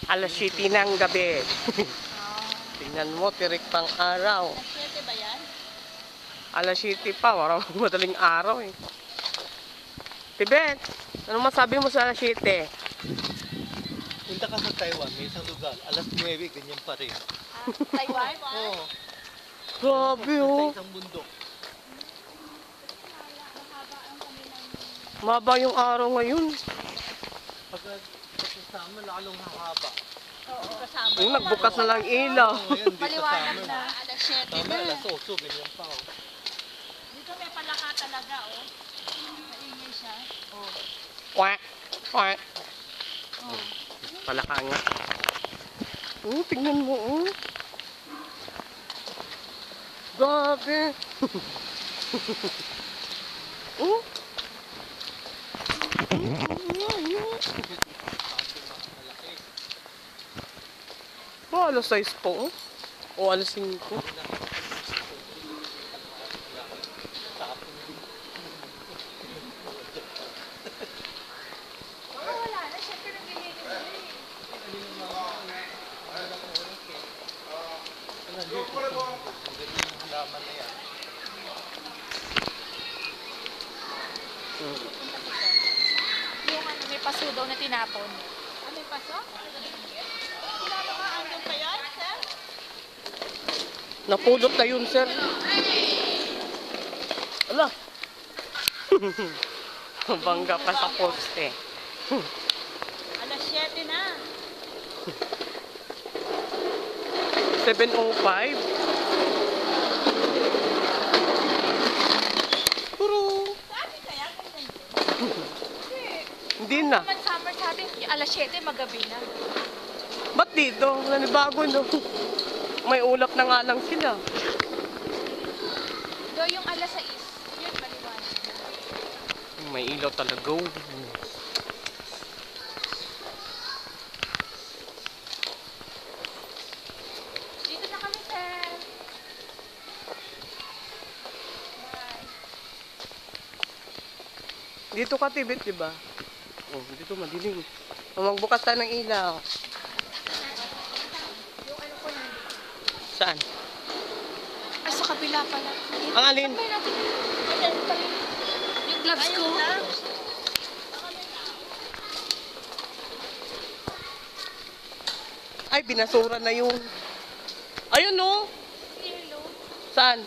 Alas 7 ng gabi. Tingnan mo, tirik pang araw. Alas 7 ba yan? Alas 7 pa, warang madaling araw eh. Tibet, ano masabi mo sa alas 7? Punta ka sa Taiwan, may isang lugar, alas 9, ganyan pa rin. Taiwan? Oo. Grabe oh. Sa isang bundok. Maba yung araw ngayon. Pag kasama, lalong hahaba. Oo, kasama. Yung nagbukas na lang ilaw. Oo, ngayon, di Maliwanag kasama. na. Alas 7 Tama, na. alas 8, ganyan pa. Oh. Dito may palaka talaga, oh. Maingay siya. Oh. Kwak, kwak. Oh. Palaka nga. Tingnan mo oh. Grabe. Oh. Oh, alas 6 po. O alas 5. Wala na, syempre naglilinis na eh. Halaman na yan. Yung ano, may paso daw na tinapon. Ah, may paso? Wala na nga, andun pa yan, sir? Napulot na yun, sir. Ala. Bangga pa sa poste. Alas 7 na. 7:05. Puro. Sabi kaya kung ganito? Hindi na. Naman summer sabi, alas 7 magabi na. Ba't dito? Nanibago no? May ulap na nga lang sila. Do yung alas 6, yun maliwanag na. May ilaw talaga. Dito na kami, sir. Bye. Dito ka, Tibet, di ba? Oh, dito madilim. Magbukas tayo ng ilaw. Yung ano ko nandito. Saan? Ay, sa kabila pala. Ang alin? Sabay natin. Ayan, pala. Yung gloves ko. Ay, binasura na yung... Ayun, no? Yellow. Saan?